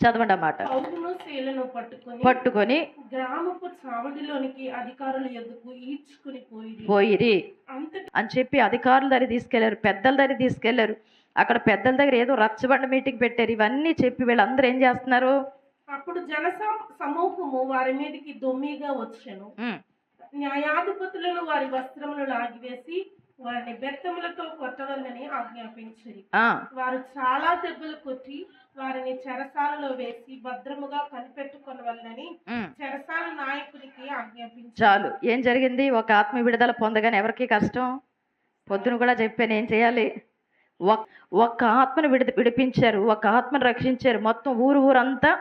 చదవండి అన్నమాట. పౌలును శీలను పట్టుకొని గ్రామపు చావడిలోనికి అధికారుల యొద్దకు ఈడ్చుకుని పోయిరి అంతటి అని చెప్పి అధికారుల దగ్గర తీసుకెళ్లారు, పెద్దల దగ్గర తీసుకెళ్లారు. అక్కడ పెద్దల దగ్గర ఏదో రచ్చబండ మీటింగ్ పెట్టారు. ఇవన్నీ చెప్పి వీళ్ళందరూ ఏం చేస్తున్నారు? అప్పుడు సమూహము వారి మీదకి దొమ్మిగా వచ్చెను. న్యాయాధిపతులను వారి వస్త్రములు లాగివేసి వారిని బెత్తములతో కొట్టవలనని ఆజ్ఞాపించిరి. వారు చాలా దెబ్బలు కొట్టి వారిని చెరసాలలో వేసి భద్రముగా కనిపెట్టుకొనవలనని చెరసాల నాయకుడికి ఆజ్ఞాపించారు. చాలు. ఏం జరిగింది? ఒక ఆత్మ విడుదల పొందగానే ఎవరికి కష్టం? పొద్దున కూడా చెప్పాను ఏం చేయాలి. ఒక్క ఆత్మను విడిపించారు, ఒక ఆత్మను రక్షించారు. మొత్తం ఊరంతా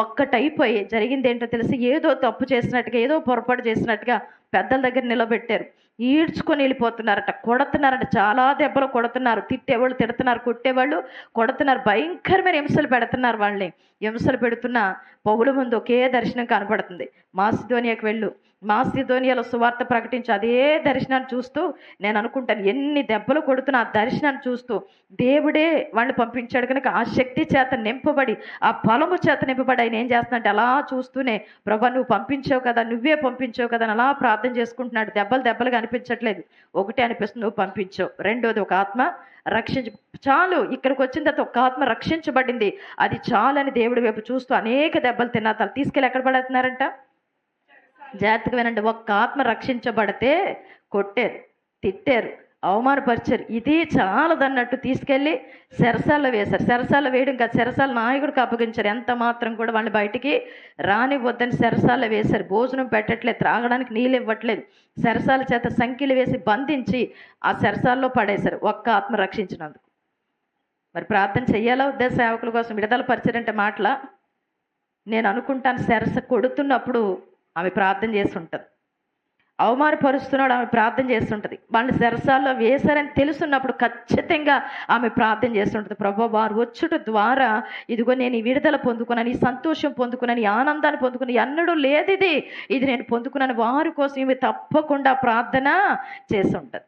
ఒక్కటైపోయి జరిగింది ఏంటో తెలిసి ఏదో తప్పు చేసినట్టుగా, ఏదో పొరపాటు చేసినట్టుగా పెద్దల దగ్గర నిలబెట్టారు. ఈడ్చుకొని వెళ్ళిపోతున్నారట, కొడుతున్నారట, చాలా దెబ్బలు కొడుతున్నారు. తిట్టేవాళ్ళు తిడుతున్నారు, కొట్టేవాళ్ళు కొడుతున్నారు, భయంకరమైన హింసలు పెడుతున్నారు. వాళ్ళని హింసలు పెడుతున్న పౌలు ముందు ఒకే దర్శనం కనపడుతుంది. మాసిదోనియాకు వెళ్ళు, మాసిదోనియాలో సువార్త ప్రకటించు. అదే దర్శనాన్ని చూస్తూ నేను అనుకుంటాను, ఎన్ని దెబ్బలు కొడుతున్నా ఆ దర్శనాన్ని చూస్తూ దేవుడే వాళ్ళని పంపించాడు కనుక ఆ శక్తి చేత నింపబడి, ఆ బలము చేత నింపబడి ఆయన ఏం చేస్తున్నట్టు అలా చూస్తూనే, ప్రభా నువ్వు పంపించావు కదా, నువ్వే పంపించావు కదా అని అలా ప్రార్థన చేసుకుంటున్నాడు. దెబ్బలుగా అనిపించట్లేదు, ఒకటే అనిపిస్తుంది, నువ్వు పంపించావు. రెండోది, ఒక ఆత్మ చాలు. ఇక్కడికి వచ్చిన తర్వాత ఒక ఆత్మ రక్షించబడింది, అది చాలని దేవుడి వైపు చూస్తూ అనేక దెబ్బలు తిన్నా తను తీసుకెళ్ళి ఎక్కడ పడుతున్నారంట? జాగ్రత్తగా వినండి. ఒక్క ఆత్మ రక్షించబడితే కొట్టారు, తిట్టారు, అవమానపరిచారు. ఇది చాలదన్నట్టు తీసుకెళ్ళి చెరసాల్లో వేశారు. చెరసాల్లో వేయడం కాదు, చెరసాల నాయకుడికి అప్పగించారు. ఎంత మాత్రం కూడా వాళ్ళని బయటికి రానివ్వద్దని చెరసాల్లో వేశారు. భోజనం పెట్టట్లేదు, త్రాగడానికి నీళ్ళు ఇవ్వట్లేదు. చెరసాల చేత సంఖ్యలు వేసి బంధించి ఆ చెరసాల్లో పడేశారు ఒక్క ఆత్మ రక్షించినందుకు. మరి ప్రార్థన చెయ్యాలా వద్దా? సేవకుల కోసం విడుదల పరిచారంటే మాటలా? నేను అనుకుంటాను, చెరస కొడుతున్నప్పుడు ఆమె ప్రార్థన చేస్తుంటుంది, అవమానపరుస్తున్నాడు ఆమె ప్రార్థన చేస్తుంటుంది. వాళ్ళని చెరసాల్లో వేశారని తెలుసున్నప్పుడు ఖచ్చితంగా ఆమె ప్రార్థన చేస్తుంటుంది. ప్రభు వారు వచ్చుట ద్వారా ఇదిగో నేను ఈ విడుదల పొందుకున్నాను, ఈ సంతోషం పొందుకున్నాను, ఈ ఆనందాన్ని పొందుకున్నాను, ఎన్నడూ లేదు ఇది నేను పొందుకున్నాను. వారి కోసం ఈమె తప్పకుండా ప్రార్థన చేస్తుంటుంది.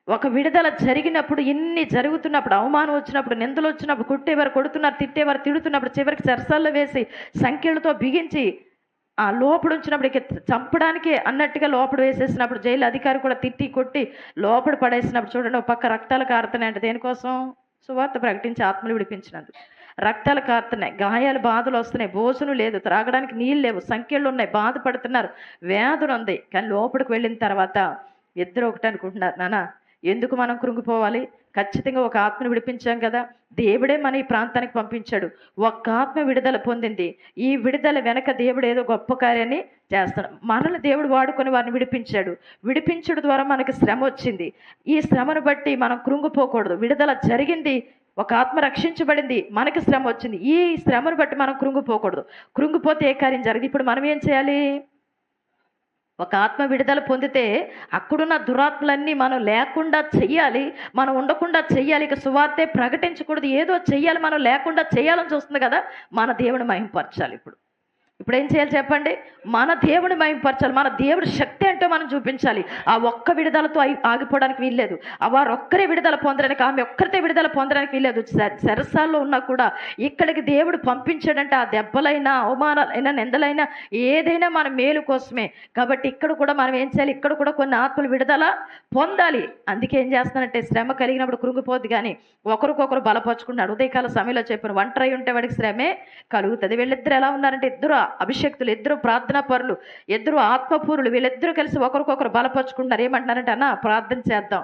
ఒక విడుదల జరిగినప్పుడు, ఇన్ని జరుగుతున్నప్పుడు, అవమానం వచ్చినప్పుడు, నిందలు వచ్చినప్పుడు, కొట్టేవారు కొడుతున్నారు, తిట్టేవారు తిడుతున్నప్పుడు, చివరికి చెరసాల్లో వేసి సంఖ్యలతో బిగించి ఆ లోపల ఉంచినప్పుడు ఇక చంపడానికి అన్నట్టుగా లోపల వేసేసినప్పుడు, జైలు అధికారి కూడా తిట్టి కొట్టి లోపల పడేసినప్పుడు చూడండి, ఒక పక్క రక్తాలు కారుతున్నాయంటే దేనికోసం? సువార్త ప్రకటించి ఆత్మలు విడిపించినందుకు. రక్తాలు కారుతున్నాయి, గాయాలు బాధలు వస్తున్నాయి, భోజనం లేదు, త్రాగడానికి నీళ్ళు లేవు, సంఖ్యలు ఉన్నాయి, బాధపడుతున్నారు, వేదన ఉంది. కానీ లోపలికి వెళ్ళిన తర్వాత ఇద్దరు ఒకటి అనుకుంటున్నారు, నాన్న ఎందుకు మనం కృంగిపోవాలి? ఖచ్చితంగా ఒక ఆత్మను విడిపించాం కదా, దేవుడే మన ఈ ప్రాంతానికి పంపించాడు. ఒక్క ఆత్మ విడుదల పొందింది. ఈ విడుదల వెనక దేవుడు ఏదో గొప్ప కార్యాన్ని చేస్తాడు. మనల్ని దేవుడు వాడుకొని వారిని విడిపించాడు. విడిపించడం ద్వారా మనకి శ్రమ వచ్చింది. ఈ శ్రమను బట్టి మనం కృంగిపోకూడదు. విడుదల జరిగింది, ఒక ఆత్మ రక్షించబడింది, మనకి శ్రమ వచ్చింది. ఈ శ్రమను బట్టి మనం కృంగిపోకూడదు. కృంగిపోతే ఏ కార్యం జరగదు. ఇప్పుడు మనం ఏం చేయాలి? ఒక ఆత్మ విడుదల పొందితే అక్కడున్న దురాత్మలన్నీ మనం లేకుండా చెయ్యాలి, మనం ఉండకుండా చెయ్యాలి. ఇక సువార్తే ప్రకటించకూడదు, ఏదో చెయ్యాలి, మనం లేకుండా చేయాలని చూస్తుంది కదా. మన దేవుని మహింపరచాలి. ఇప్పుడు ఏం చేయాలి చెప్పండి? మన దేవుని మహింపరచాలి, మన దేవుడి శక్తి ఏంటో మనం చూపించాలి. ఆ ఒక్క విడుదలతో ఆగిపోవడానికి వీల్లేదు. వారు ఒక్కరే విడుదల పొందడానికి, ఆమె ఒక్కరితే విడుదల పొందడానికి వీల్లేదు. చెరసాల్లో ఉన్నా కూడా ఇక్కడికి దేవుడు పంపించాడంటే ఆ దెబ్బలైనా, అవమానాలైనా, నిందలైనా ఏదైనా మన మేలు కోసమే. కాబట్టి ఇక్కడ కూడా మనం ఏం చేయాలి? ఇక్కడ కూడా కొన్ని ఆత్మలు విడుదల పొందాలి. అందుకే ఏం చేస్తానంటే, శ్రమ కలిగినప్పుడు కృంగిపోద్ది, కానీ ఒకరికొకరు బలపరుచుకున్నాడు. ఉదయకాల సమయంలో చెప్పాను, ఒంటరి ఉంటే వాడికి శ్రమే కలుగుతుంది. వీళ్ళిద్దరు ఎలా ఉన్నారంటే, ఇద్దరు అభిషక్తులు, ఇద్దరు ప్రార్థనా పరులు, ఇద్దరు ఆత్మపూరులు, వీళ్ళిద్దరూ కలిసి ఒకరికొకరు బలపరుచుకుంటున్నారు. ఏమంటున్నారంటే, అన్న ప్రార్థన చేద్దాం,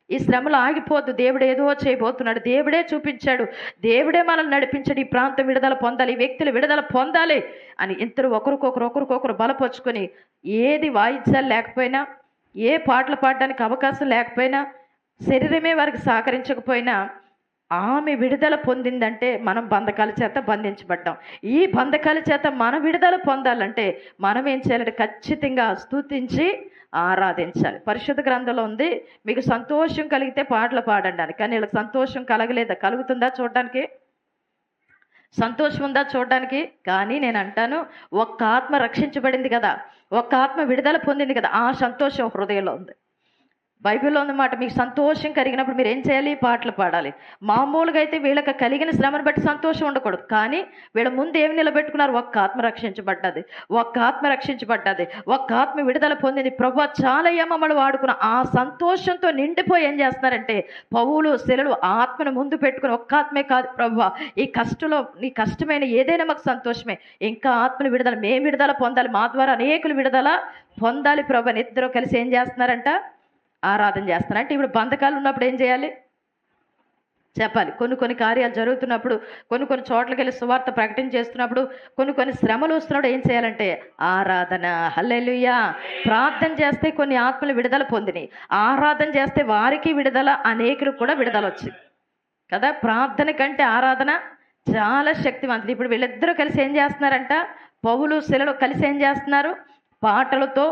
ఈ శ్రమలు ఆగిపోద్దు, దేవుడు ఏదో చేయబోతున్నాడు, దేవుడే చూపించాడు, దేవుడే మనల్ని నడిపించాడు, ఈ ప్రాంతం విడుదల పొందాలి, ఈ వ్యక్తులు విడుదల పొందాలి అని ఇద్దరు ఒకరికొకరు బలపరుచుకొని, ఏది వాయిద్యాలు లేకపోయినా, ఏ పాటలు పాడడానికి అవకాశం లేకపోయినా, శరీరమే వారికి సహకరించకపోయినా, ఆమె విడుదల పొందిందంటే మనం బంధకాల చేత బంధించబడ్డాం. ఈ బంధకాల చేత మన విడుదల పొందాలంటే మనం ఏం చేయాలంటే ఖచ్చితంగా స్తుతించి ఆరాధించాలి. పరిశుద్ధ గ్రంథంలో ఉంది, మీకు సంతోషం కలిగితే పాటలు పాడండి అని. కానీ వీళ్ళకి సంతోషం కలగలేదా? కలుగుతుందా చూడడానికి? సంతోషం ఉందా చూడడానికి? కానీ నేను అంటాను, ఒక్క ఆత్మ రక్షించబడింది కదా, ఒక్క ఆత్మ విడుదల పొందింది కదా, ఆ సంతోషం హృదయంలో ఉంది. బైబిల్లో ఉందన్నమాట, మీకు సంతోషం కలిగినప్పుడు మీరు ఏం చేయాలి? పాటలు పాడాలి. మామూలుగా అయితే వీళ్ళకి కలిగిన శ్రమను బట్టి సంతోషం ఉండకూడదు. కానీ వీళ్ళ ముందు ఏమి నిలబెట్టుకున్నారు? ఒక్క ఆత్మ రక్షించబడ్డది, ఒక్క ఆత్మ రక్షించబడ్డది, ఒక్క ఆత్మ విడుదల పొందింది. ప్రభువా చాలయ్య మమ్మల్ని వాడుకున్న ఆ సంతోషంతో నిండిపోయి ఏం చేస్తున్నారంటే పౌలు శిలలు ఆత్మను ముందు పెట్టుకుని, ఒక్క ఆత్మే కాదు ప్రభువా, ఈ కష్టంలో నీ కష్టమైన ఏదైనా మాకు సంతోషమే, ఇంకా ఆత్మను విడుదల, మేము విడుదల పొందాలి, మా ద్వారా అనేకులు విడుదల పొందాలి ప్రభు అని ఇద్దరు కలిసి ఏం చేస్తున్నారంట? ఆరాధన చేస్తున్నారు. అంటే ఇప్పుడు బంధకాలు ఉన్నప్పుడు ఏం చేయాలి? చెప్పాలి. కొన్ని కార్యాలు జరుగుతున్నప్పుడు, కొన్ని చోట్లకి వెళ్ళి సువార్త ప్రకటన చేస్తున్నప్పుడు, కొన్ని శ్రమలు వస్తున్నప్పుడు ఏం చేయాలంటే ఆరాధన. హల్లెలూయా. ప్రార్థన చేస్తే కొన్ని ఆత్మలు విడుదల పొందినాయి, ఆరాధన చేస్తే వారికి విడుదల, అనేకులకు కూడా విడుదల వచ్చింది కదా. ప్రార్థన కంటే ఆరాధన చాలా శక్తివంతులు. ఇప్పుడు వీళ్ళిద్దరూ కలిసి ఏం చేస్తున్నారంట? పౌలు శిలలు కలిసి ఏం చేస్తున్నారు? పాటలతో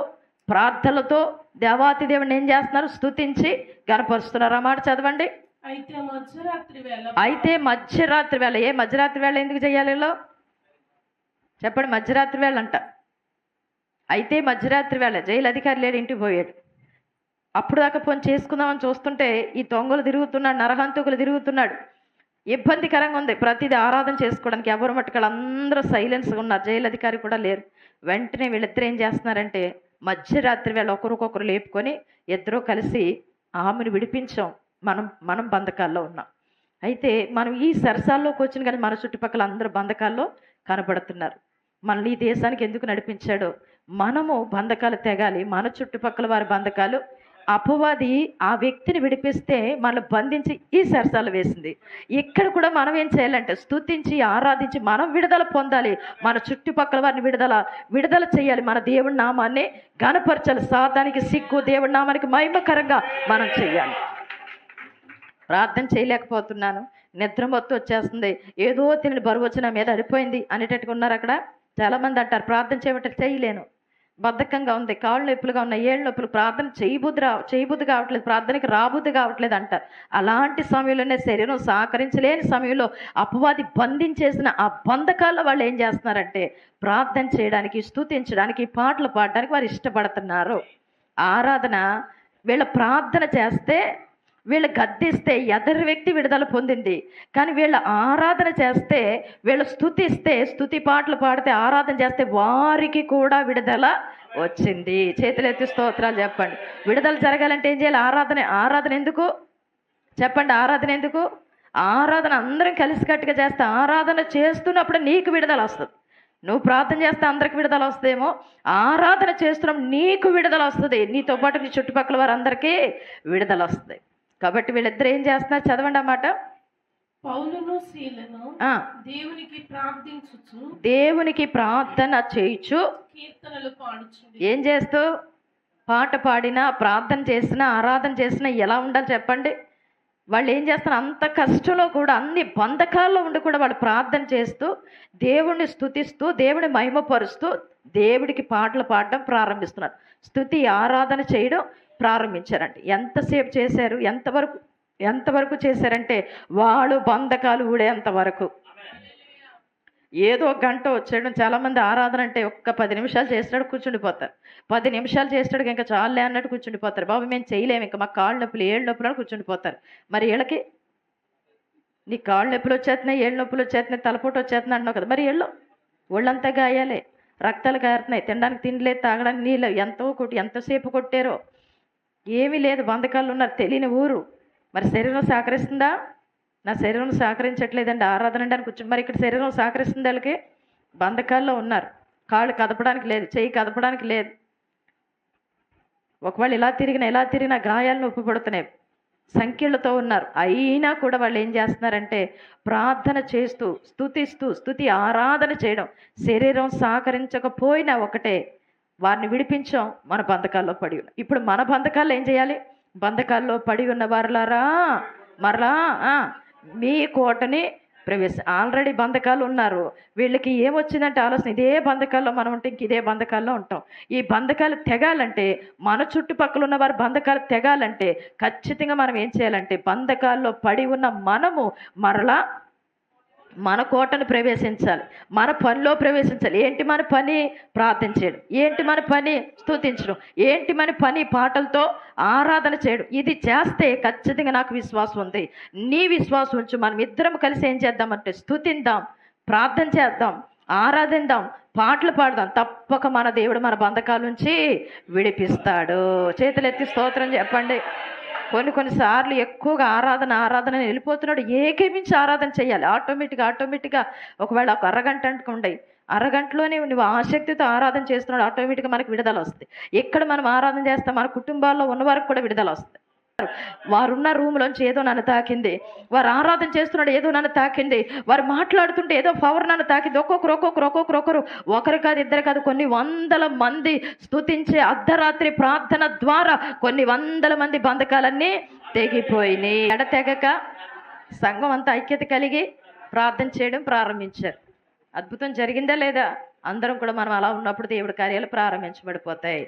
ప్రార్థనలతో దేవాతి దేవుడిని ఏం చేస్తున్నారు? స్తుతించి గణపరుస్తున్నారు. ఆ మాట చదవండి. అయితే మధ్యరాత్రి వేళ. ఏ మధ్యరాత్రి వేళ ఎందుకు చేయాలి? చెప్పండి. మధ్యరాత్రి వేళ అంట. అయితే మధ్యరాత్రి వేళ జైలు అధికారి లేడు, ఇంటికి పోయాడు. అప్పుడు దాకా ఫోన్ చేసుకుందామని చూస్తుంటే ఈ దొంగలు తిరుగుతున్నాడు, నరహంతకులు తిరుగుతున్నాడు. ఇబ్బందికరంగా ఉంది ప్రతిదీ ఆరాధన చేసుకోవడానికి. ఎవరు మట్టుకాళ్ళు అందరూ సైలెన్స్గా ఉన్నారు, జైలు అధికారి కూడా లేరు. వెంటనే వీళ్ళిద్దరు ఏం చేస్తున్నారంటే మధ్యరాత్రి వేళ ఒకరికొకరు లేపుకొని ఇద్దరూ కలిసి ఆమెను విడిపించాం, మనం బంధకాల్లో ఉన్నాం. అయితే మనం ఈ సరసాల్లోకి వచ్చిన కానీ మన చుట్టుపక్కల అందరూ బంధకాల్లో కనబడుతున్నారు. మనల్ని ఈ దేశానికి ఎందుకు నడిపించాడో మనము బంధకాలు తెగాలి. మన చుట్టుపక్కల వారి బంధకాలు, అపవాది ఆ వ్యక్తిని విడిపిస్తే మనల్ని బంధించి ఈ సరసాలు వేసింది. ఇక్కడ కూడా మనం ఏం చేయాలంటే స్తుతించి ఆరాధించి మనం విడుదల పొందాలి. మన చుట్టుపక్కల వారిని విడుదల చేయాలి. మన దేవుడి నామాన్ని ఘనపరచాలి. సాతానికి సిగ్గు, దేవుడి నామానికి మహిమకరంగా మనం చేయాలి. ప్రార్థన చేయలేకపోతున్నాను, నిద్ర మొత్తం వచ్చేస్తుంది, ఏదో తిని బరువు వచ్చిన మీద అడిపోయింది అనేటట్టుగా ఉన్నారు అక్కడ చాలామంది. అంటారు ప్రార్థన చేయమంటే చేయలేను, బద్ధకంగా ఉంది, కాళ్ళు నొప్పులుగా ఉన్నాయి, ఏళ్ళు నొప్పులు, ప్రార్థన చేయబుద్ధి కావట్లేదు, ప్రార్థనకి రాబుద్ధి కావట్లేదు అంటారు. అలాంటి సమయంలోనే శరీరం సహకరించలేని సమయంలో అపవాది బంధించేసిన ఆ బంధకాల్లో వాళ్ళు ఏం చేస్తున్నారంటే ప్రార్థన చేయడానికి, స్తుతించడానికి, పాటలు పాడడానికి వారు ఇష్టపడుతున్నారు. ఆరాధన, వీళ్ళ ప్రార్థన చేస్తే, వీళ్ళు గద్దిస్తే ఎదరి వ్యక్తి విడుదల పొందింది. కానీ వీళ్ళ ఆరాధన చేస్తే, వీళ్ళు స్తుతిస్తే, స్తుతి పాటలు పాడితే, ఆరాధన చేస్తే వారికి కూడా విడుదల వచ్చింది. చేతులెత్తి స్తోత్రాలు చెప్పండి. విడుదల జరగాలంటే ఏం చేయాలి? ఆరాధన ఎందుకు చెప్పండి? ఆరాధన ఎందుకు? ఆరాధన అందరం కలిసికట్టుగా చేస్తే, ఆరాధన చేస్తున్నప్పుడు నీకు విడుదల వస్తుంది. నువ్వు ప్రార్థన చేస్తే అందరికి విడుదల వస్తుందేమో, ఆరాధన చేస్తున్నాం నీకు విడుదల వస్తుంది, నీతో పాటు నీ చుట్టుపక్కల వారందరికీ విడుదల వస్తుంది. కాబట్టి వీళ్ళిద్దరు ఏం చేస్తున్నారు? చదవండి అన్నమాట. పౌలును శీలను దేవునికి ప్రార్థన చేయుచు కీర్తనలు పాడుచు. ఏం చేస్తూ? పాట పాడినా, ప్రార్థన చేసినా, ఆరాధన చేసినా ఎలా ఉండాలి చెప్పండి? వాళ్ళు ఏం చేస్తారు? అంత కష్టంలో కూడా, అన్ని బంధకాల్లో ఉండి కూడా వాళ్ళు ప్రార్థన చేస్తూ, దేవుణ్ణి స్తుతిస్తూ, దేవుని మహిమపరుస్తూ, దేవుడికి పాటలు పాడడం ప్రారంభిస్తున్నారు. స్తుతి ఆరాధన చేయడం ప్రారంభించారంటే ఎంతసేపు చేశారు? ఎంతవరకు చేశారంటే వాళ్ళు బంధకాలు ఊడేంత వరకు. ఏదో గంట వచ్చేయడం. చాలామంది ఆరాధన అంటే ఒక్క 10 నిమిషాలు చేస్తాడు, కూర్చుండిపోతారు. 10 నిమిషాలు చేస్తాడు, ఇంకా చాలే అన్నట్టు కూర్చుండిపోతారు. బాబు మేము చేయలేము, ఇంకా మాకు కాళ్ళు నొప్పులు, ఏళ్ళు నొప్పులు అని కూర్చుండిపోతారు. మరి వీళ్ళకి నీ కాళ్ళు నొప్పులు వచ్చేస్తున్నాయి, ఏళ్ళు నొప్పులు వచ్చేస్తున్నాయి, తలపోటు వచ్చేస్తున్నాయి అంటున్నావు కదా, మరి ఒళ్ళంతా గాయాలే, రక్తాలు గారుతున్నాయి, తినడానికి తిండిలేదు, తాగడానికి నీళ్ళు, ఎంతసేపు కొట్టారో ఏమీ లేదు, బంధకాలు ఉన్నారు, తెలియని ఊరు. మరి శరీరం సహకరిస్తుందా? నా శరీరం సహకరించట్లేదండి ఆరాధన అంటే అని కూర్చుని. మరి ఇక్కడ శరీరం సహకరిస్తుంది, వాళ్ళకి బంధకాల్లో ఉన్నారు. కాళ్ళు కదపడానికి లేదు, చెయ్యి కదపడానికి లేదు. ఒకవేళ ఇలా తిరిగినా గాయాలు నొప్పి పడుతున్నాయి, సంఖ్యలతో ఉన్నారు. అయినా కూడా వాళ్ళు ఏం చేస్తున్నారంటే ప్రార్థన చేస్తూ, స్తుతి ఆరాధన చేయడం. శరీరం సహకరించకపోయినా ఒకటే, వారిని విడిపించాం, మన బంధకాల్లో పడి ఉన్నాం. ఇప్పుడు మన బంధకాల్లో ఏం చేయాలి? బంధకాల్లో పడి ఉన్న వారులారా మరలా మీ కోటని ఆల్రెడీ బంధకాలు ఉన్నారు. వీళ్ళకి ఏమొచ్చిందంటే ఆలోచన, ఇదే బంధకాల్లో మనం ఉంటే ఇంక ఇదే బంధకాల్లో ఉంటాం. ఈ బంధకాలు తెగాలంటే, మన చుట్టుపక్కల ఉన్న వారి బంధకాలు తెగాలంటే ఖచ్చితంగా మనం ఏం చేయాలంటే బంధకాల్లో పడి ఉన్న మనము మరలా మన కోటను ప్రవేశించాలి, మన పనిలో ప్రవేశించాలి. ఏంటి మన పని? ప్రార్థన చేయడం. ఏంటి మన పని? స్తుతించడం. ఏంటి మన పని? పాటలతో ఆరాధన చేయడం. ఇది చేస్తే ఖచ్చితంగా నాకు విశ్వాసం ఉంది, నీ విశ్వాసం ఉంచు. మనం ఇద్దరం కలిసి ఏం చేద్దామంటే స్తుతిందాం, ప్రార్థన చేద్దాం, ఆరాధిద్దాం, పాటలు పాడదాం. తప్పక మన దేవుడు మన బంధకాల నుంచి విడిపిస్తాడు. చేతులెత్తి స్తోత్రం చెప్పండి. కొన్నిసార్లు ఎక్కువగా ఆరాధన వెళ్ళిపోతున్నాడు. ఏకేమించి ఆరాధన చేయాలి. ఆటోమేటిక్గా ఒకవేళ ఒక అరగంట అనుకోండి, అరగంటలోనే నువ్వు ఆసక్తితో ఆరాధన చేస్తున్నాడు, ఆటోమేటిక్గా మనకు విడుదల వస్తుంది. ఎక్కడ మనం ఆరాధన చేస్తాం, మన కుటుంబాల్లో ఉన్న వారికి కూడా విడుదల వస్తుంది. వారున్న రూమ్లోంచి ఏదో నన్ను తాకింది, వారు ఆరాధన చేస్తున్నాడు ఏదో నన్ను తాకింది, వారు మాట్లాడుతుంటే ఏదో పవర్ నన్ను తాకింది. ఒక్కొక్కరు ఒకరు కాదు, ఇద్దరు కాదు, కొన్ని వందల మంది స్తుతించే అర్ధరాత్రి ప్రార్థన ద్వారా కొన్ని వందల మంది బంధకాలన్నీ తెగిపోయినాయి. ఎడతెగక సంఘం అంతా ఐక్యత కలిగి ప్రార్థన చేయడం ప్రారంభించారు. అద్భుతం జరిగిందా లేదా? అందరం కూడా మనం అలా ఉన్నప్పుడు దేవుడి కార్యాలు ప్రారంభించబడిపోతాయి.